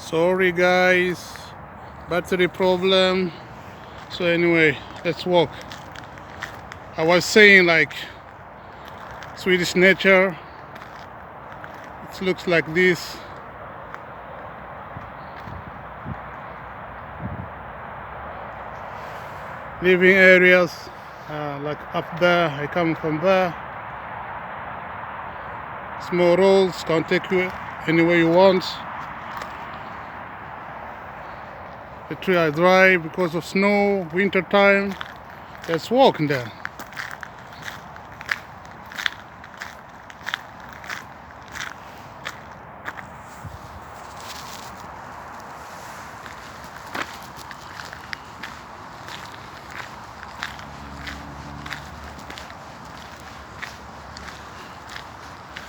Sorry guys, battery problem. So anyway, let's walk. I was saying like Swedish nature. It looks like this. Living areas, like up there. I come from there. Small roads, can take you anywhere you want. The trees are dry because of snow, winter time. Let's walk in there.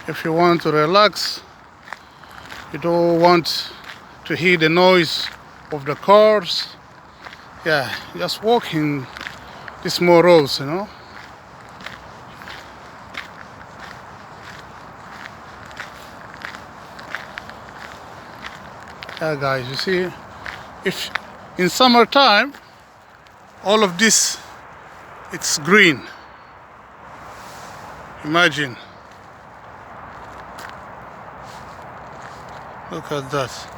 If you want to relax, you don't want to hear the noise of the cars, yeah, just walk in these small roads, you know. Yeah guys, you see, if in summertime all of this it's green, imagine, look at that.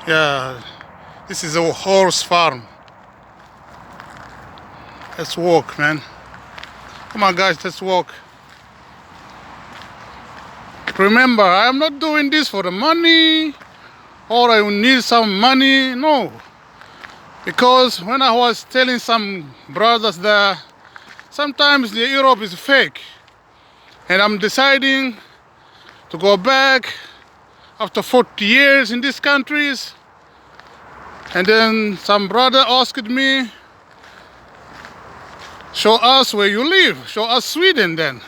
Yeah, this is a horse farm. Let's walk, man. Come on guys, let's walk. Remember, I'm not doing this for the money or I will need some money, no. Because when I was telling some brothers there, sometimes the Europe is fake. And I'm deciding to go back after 40 years in these countries. And then some brother asked me, show us where you live, show us Sweden then.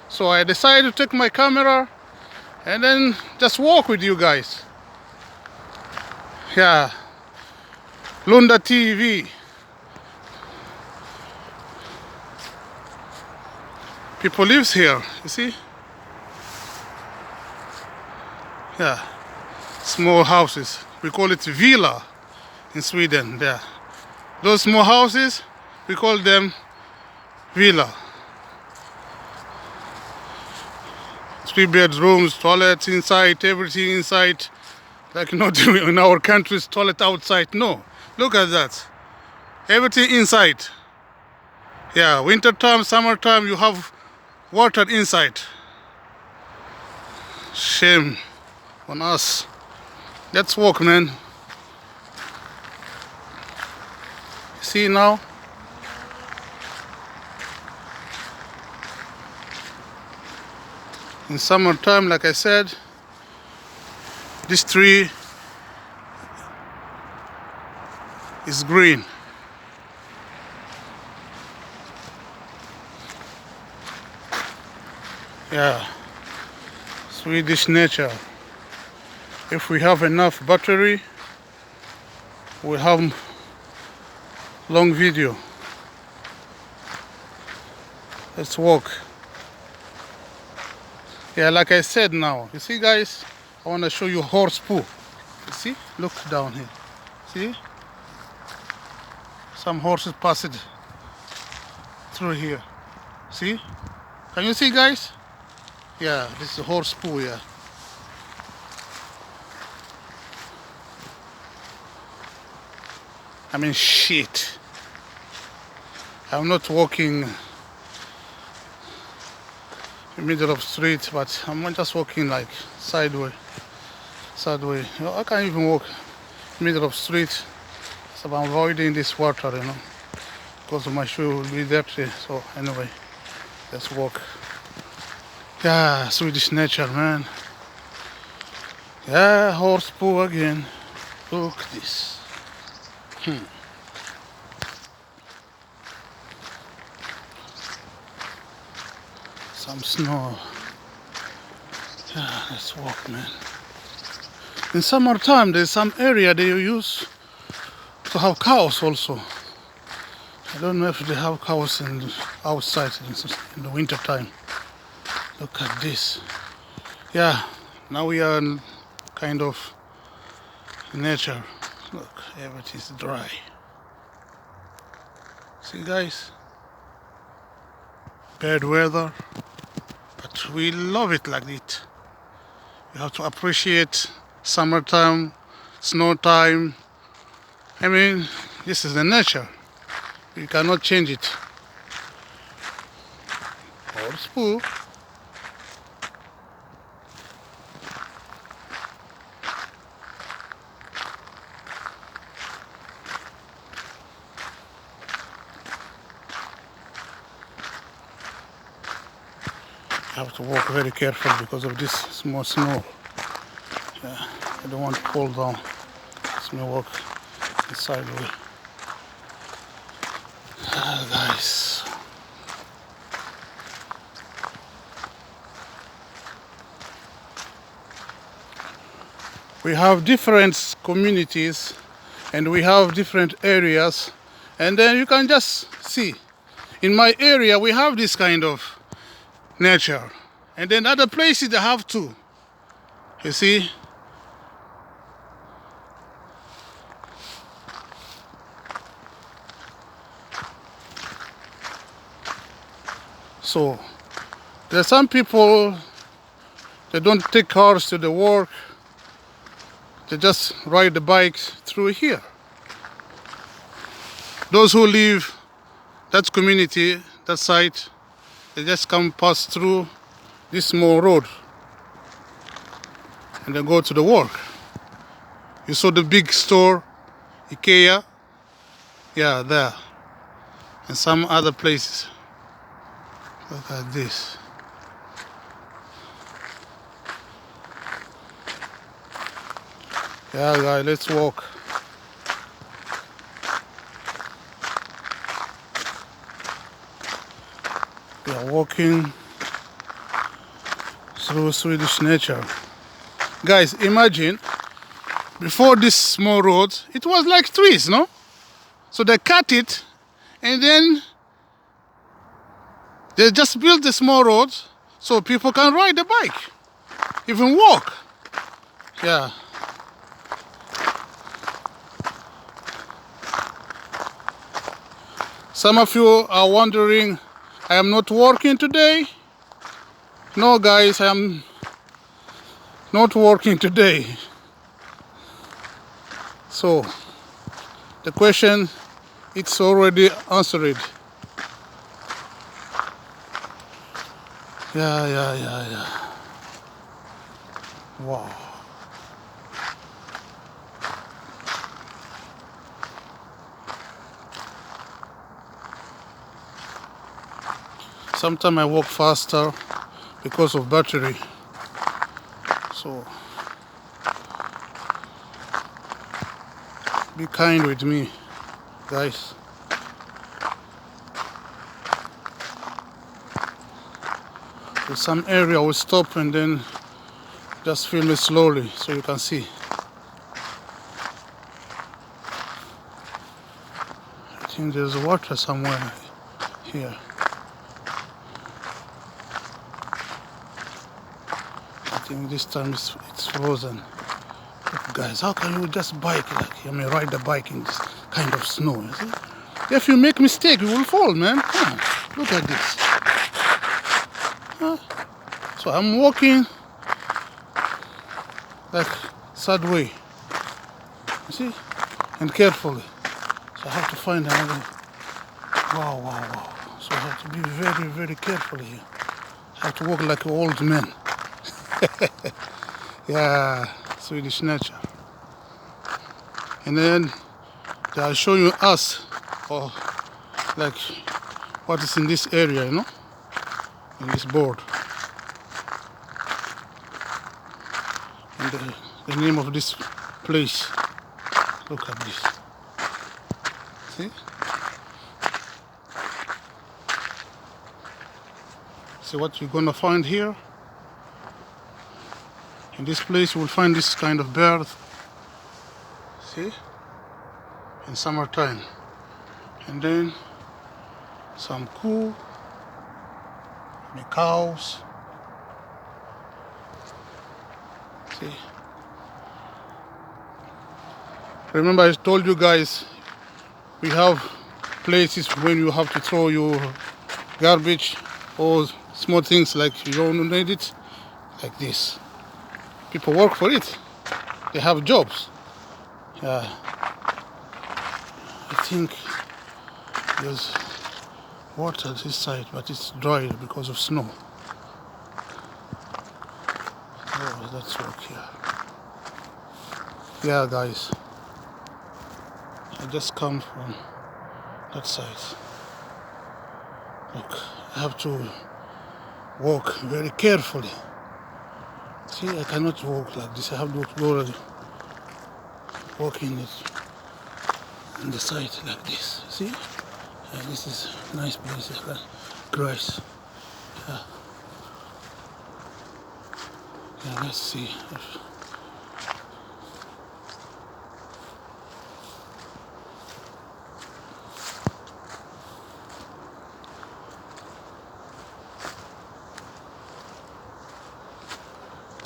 So I decided to take my camera and then just walk with you guys. Yeah, Lunda TV. People lives here, you see? Yeah, small houses. We call it villa in Sweden. There, those small houses, we call them villa. 3 bedrooms, toilets inside, everything inside. Like not in our countries, toilet outside. No, look at that. Everything inside. Yeah, winter time, summer time, you have water inside. Shame on us. Let's walk, man. See now? In summertime, like I said, this tree is green. Yeah, Swedish nature. If we have enough battery, we'll have long video. Let's walk. Yeah, like I said now, you see guys, I want to show you horse poo. You see, look down here. See, some horses passed through here. See, can you see guys? Yeah, this is horse poo. Yeah, I mean shit. I'm not walking in the middle of street, but I'm just walking like sideways. You know, I can't even walk in the middle of street, so I'm avoiding this water, you know, because my shoe will be dirty. So anyway, let's walk. Yeah, Swedish nature, man. Yeah, horse poo again. Look at this. Some snow. Yeah, let's walk, man. In summertime, there's some area they use to have cows also. I don't know if they have cows outside in the winter time. Look at this. Yeah, Now we are in kind of nature. Look, everything's dry. See guys? Bad weather, but we love it like it. You have to appreciate summertime, snow time. I mean, this is the nature. You cannot change it. Or spoon. I have to walk very careful because of this small snow. Yeah, I don't want to fall down. Let me walk the sideway. Guys. We have different communities and we have different areas, and then you can just see. In my area we have this kind of nature, and then other places they have too. You see? So there are some people, they don't take cars to the work, they just ride the bikes through here. Those who live that community, that site, they just come pass through this small road and then go to the work. You saw the big store, IKEA, yeah, there, and some other places. Look at this. Yeah, guys, let's walk. We are walking through Swedish nature. Guys, imagine, before this small road, it was like trees, no? So they cut it, and then they just built the small road so people can ride the bike, even walk. Yeah. Some of you are wondering, I am not working today. No guys, I am not working today. So the question, it's already answered. Yeah. Wow. Sometimes I walk faster because of battery. So be kind with me, guys. In some area I will stop and then just film it slowly so you can see. I think there's water somewhere here. I think this time it's frozen. Look, guys, how can you just bike ride the bike in this kind of snow? You see? If you make mistake, you will fall, man. Look at this. So I'm walking like sad way, you see, and carefully. So I have to find another. Wow. So I have to be very careful here. I have to walk like an old man. Yeah, Swedish nature. And then they are showing us, like what is in this area, you know, in this board. And the name of this place. Look at this. See? See what you're gonna find here? In this place you will find this kind of bird. See? In summertime. And then some cow, the cows. See? Remember I told you guys, we have places when you have to throw your garbage or small things like you don't need it, like this. People work for it. They have jobs. Yeah. I think there's water this side, but it's dry because of snow. Oh, let's walk here. Yeah, guys. I just come from that side. Look, I have to walk very carefully. See, I cannot walk like this. I have to go walk in the side like this. See? Yeah, this is a nice place. Grass. Yeah. Yeah, let's see.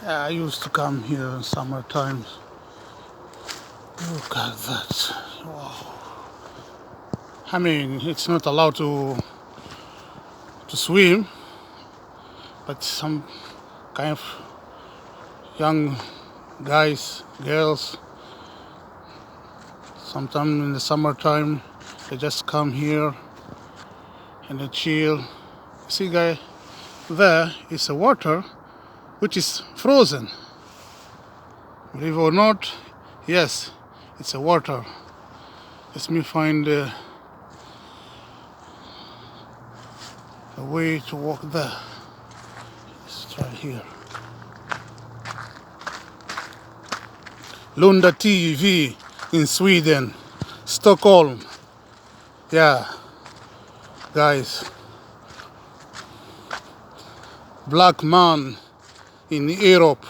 Yeah, I used to come here in summer times. Look at that. Wow. I mean, it's not allowed to swim, but some kind of young guys, girls, sometime in the summertime, they just come here and they chill. See, guy, there is a water which is frozen. Believe it or not, yes, it's a water. Let me find a way to walk there. Let's try here. Lunda TV in Sweden, Stockholm. Yeah, guys. Black man in Europe.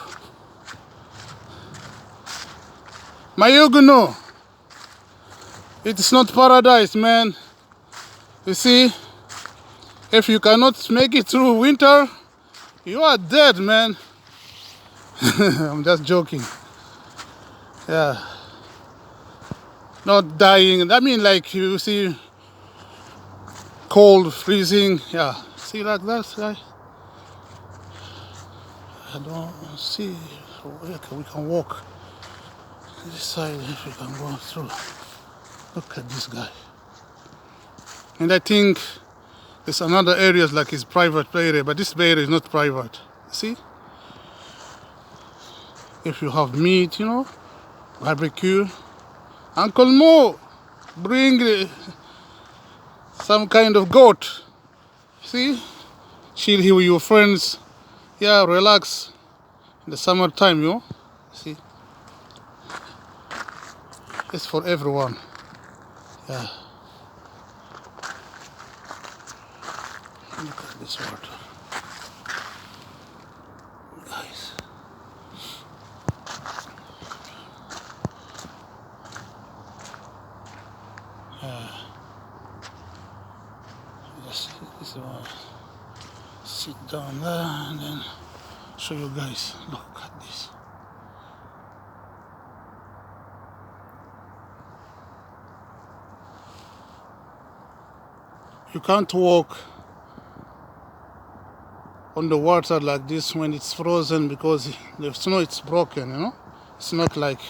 Mayuguno. It's not paradise, man. You see, if you cannot make it through winter, you are dead, man. I'm just joking. Yeah. Not dying. I mean, like, you see, cold, freezing. Yeah. See, like that, guy? I don't see. Okay, we can walk this side if we can go through. Look at this guy. And I think there's another areas like his private area, but this area is not private. See? If you have meat, you know, barbecue. Uncle Mo, bring some kind of goat. See? Chill here with your friends. Yeah, relax. In the summertime, you know. See? It's for everyone. Yeah. Look at this water. Guys. Yeah. Just this one. Sit down there and then show you guys. Look at this. You can't walk on the water like this when it's frozen because the snow is broken, you know. It's not like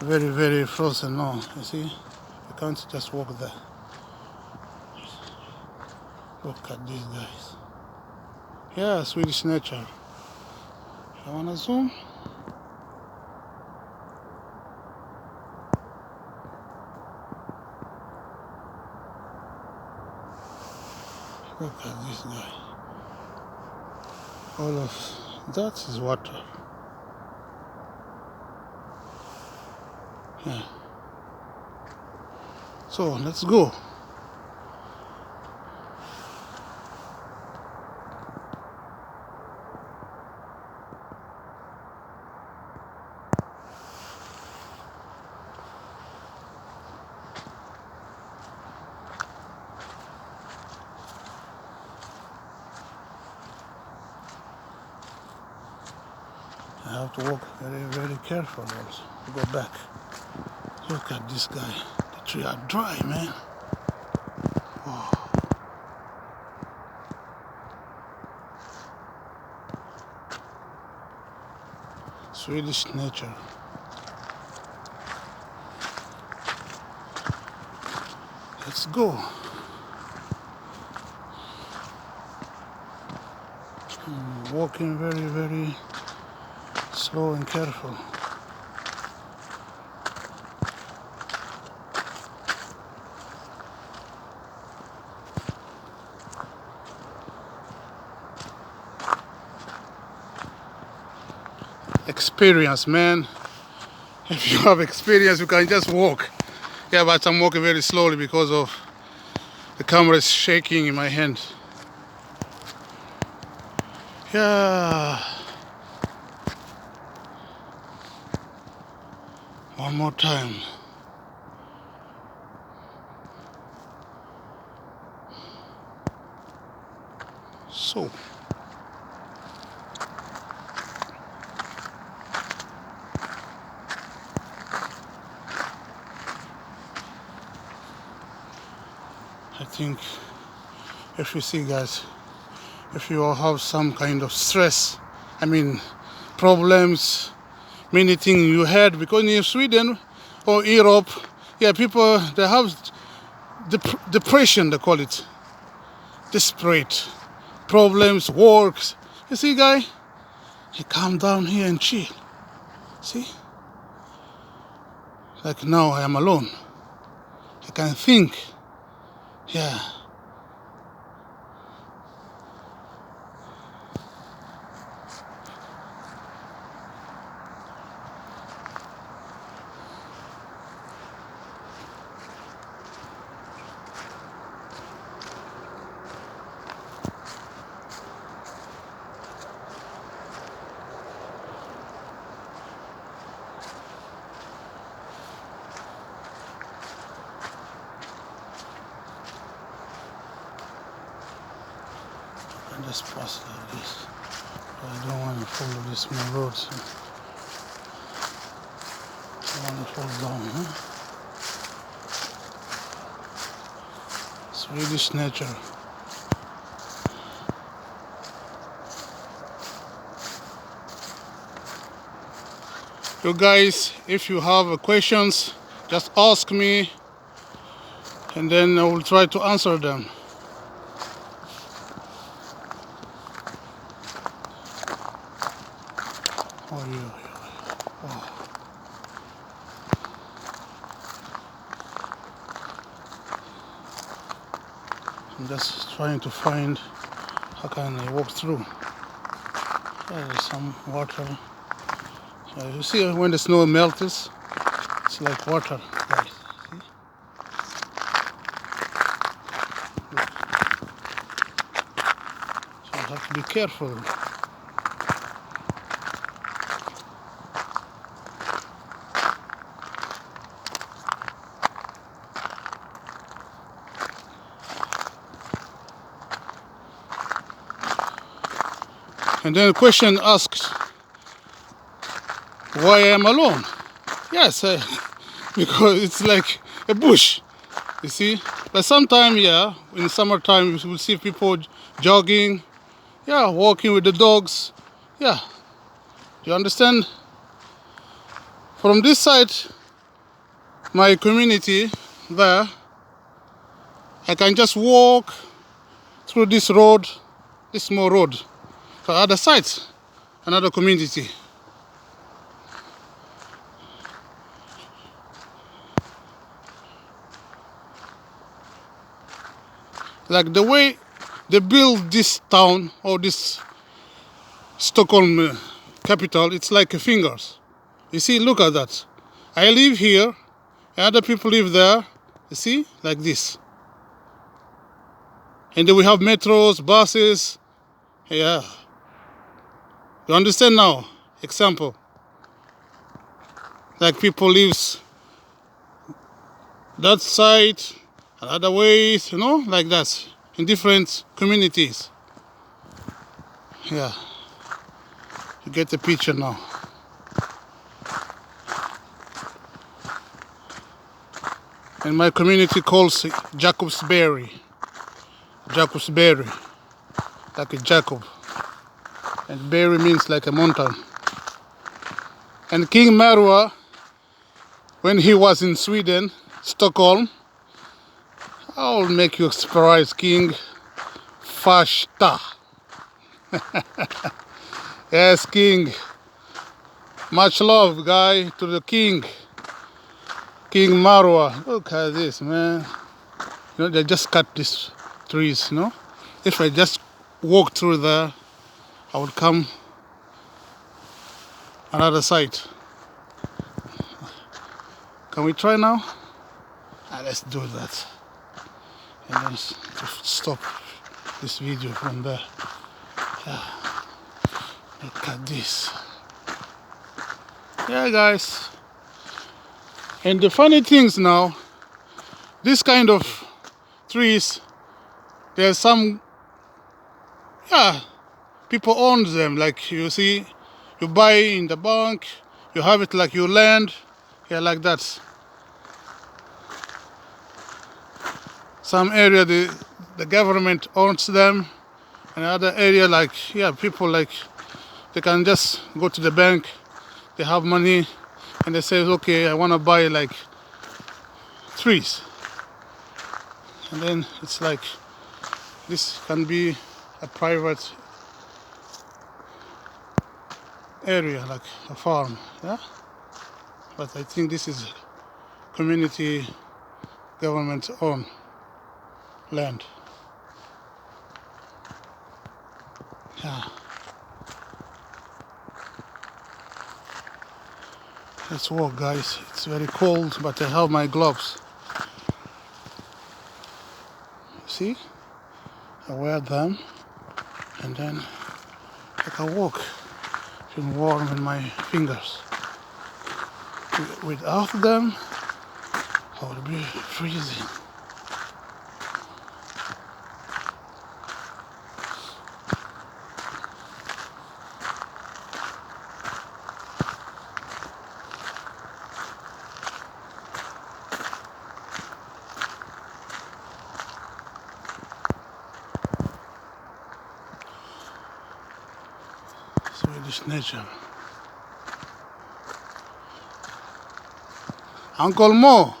very, very frozen, no. You see, you can't just walk there. Look at these guys. Yeah, Swedish nature. I wanna zoom. Look at this guy. All of that is water. Yeah. So let's go. I have to walk very, very careful also to go back. Look at this guy. The tree are dry, man. Wow. Swedish nature. Let's go. Walking very, very slow and careful. Experience, man. If you have experience, you can just walk. Yeah, but I'm walking very slowly because of the camera is shaking in my hand. Yeah. One more time. So. I think if you see, guys, if you all have some kind of stress, problems, many things you had, because in Sweden or Europe, yeah, people, they have depression, they call it, desperate, problems, works. You see, guy, he calm down here and chill. See, like now I am alone. I can think. Yeah. I just pass like this. I don't want to follow this main road, so I want to fall down, huh? Swedish nature. You guys, if you have questions, just ask me, and then I will try to answer them. Oh, yeah. Oh. I'm just trying to find how can I walk through. There's some water. You see when the snow melts, it's like water, guys. See? So you have to be careful. And then the question asks, why I am alone? Yes, because it's like a bush, you see. But sometimes, yeah, in summertime, you will see people jogging, yeah, walking with the dogs, yeah. Do you understand? From this side, my community there, I can just walk through this road, this small road. To other sides, another community. Like the way they build this town or this Stockholm capital, it's like fingers. You see, look at that. I live here, other people live there. You see, like this. And then we have metros, buses. Yeah. You understand now? Example. Like people lives that side, other ways, like that. In different communities. Yeah. You get the picture now. and my community calls it Jacob's Berry. Jacob's Berry, like a Jacob. And berry means like a mountain. And King Marwa, when he was in Sweden, Stockholm, I'll make you surprise, King Fashta. Yes, King. Much love, guy, to the King. King Marwa. Look at this, man. You know, they just cut these trees, you know. If I just walk through there, I would come another side. Can we try now? Let's do that. And then stop this video from there. Look at this. Yeah, guys. And the funny things now, this kind of trees, there's some, people own them. Like you see, you buy in the bank, you have it like your land, like that. Some area the government owns them, and other area like people like they can just go to the bank, they have money, and they say, okay, I want to buy like trees, and then it's like this can be a private area, like a farm, but I think this is community government owned land. Let's walk, guys. It's very cold, but I have my gloves. See? I wear them, and then I can walk. Feel warm in my fingers. Without them, I would be freezing. Swedish nature. Uncle Mo,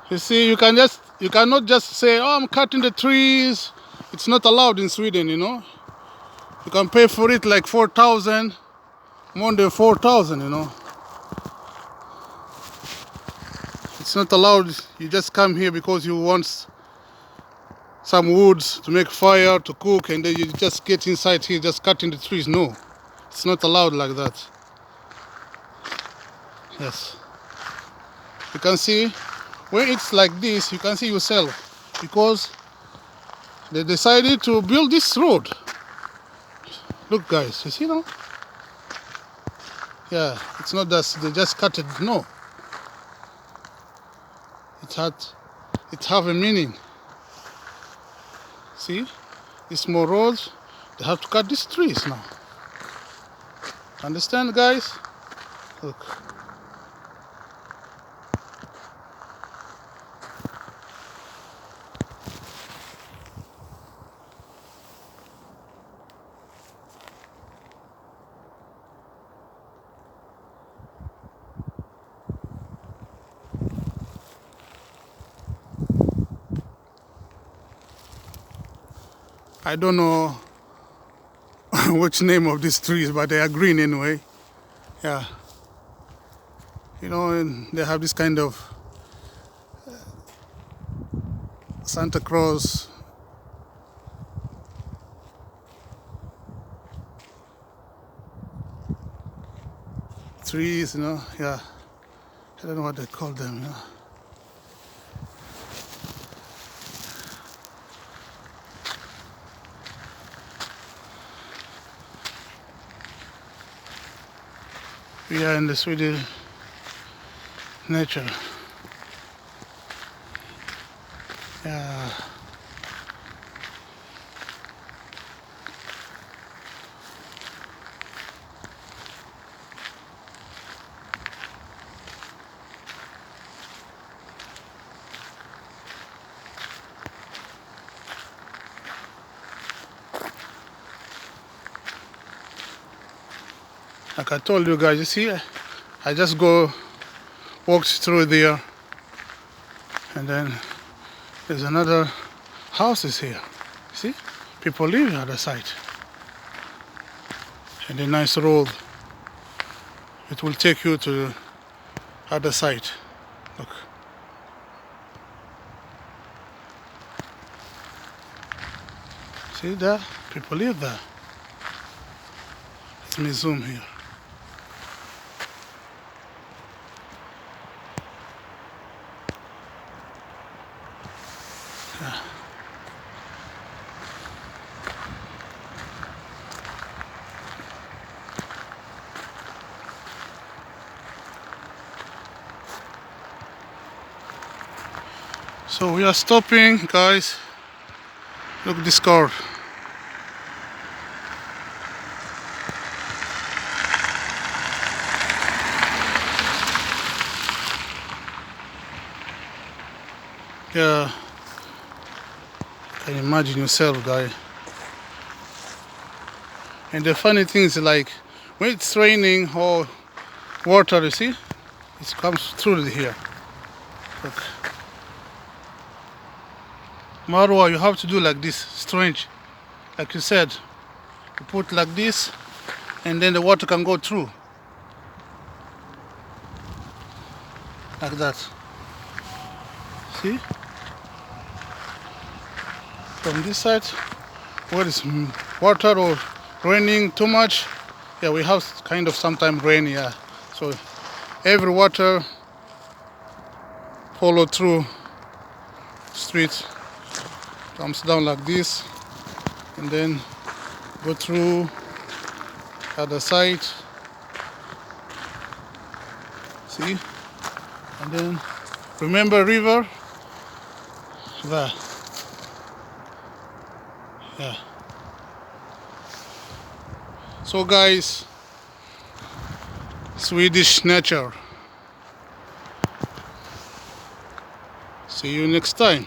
you see, you cannot just say, oh, I'm cutting the trees. It's not allowed in Sweden, you know. You can pay for it like 4,000, more than 4,000, you know. It's not allowed. You just come here because you want some woods to make fire, to cook, and then you just get inside here just cutting the trees. No, it's not allowed like that. Yes. You can see, when it's like this, you can see yourself, because they decided to build this road. Look, guys, you see now? Yeah, it's not that they just cut it, no. It have a meaning. See, these more roads, they have to cut these trees now. Understand, guys? Look. I don't know which name of these trees, but they are green anyway. Yeah. You know, and they have this kind of Santa Claus trees, you know. Yeah. I don't know what they call them, you know. We are in the Swedish nature. Yeah. Like I told you guys, you see, I just walked through there, and then there's another houses here. See, people live on the side, and a nice road. It will take you to the other side. Look. See there? People live there. Let me zoom here. Yeah. So we are stopping, guys. Look this car. Yeah, can you imagine yourself, guy. And the funny thing is, like, when it's raining or water, you see, it comes through here. Look. Marwa, you have to do like this, strange. Like you said, you put like this, and then the water can go through. Like that. See? From this side, where is water or raining too much, yeah, we have kind of sometimes rain, yeah. So every water follow through street, comes down like this, and then go through other side. See? And then remember river there. Yeah. So guys, Swedish nature. See you next time.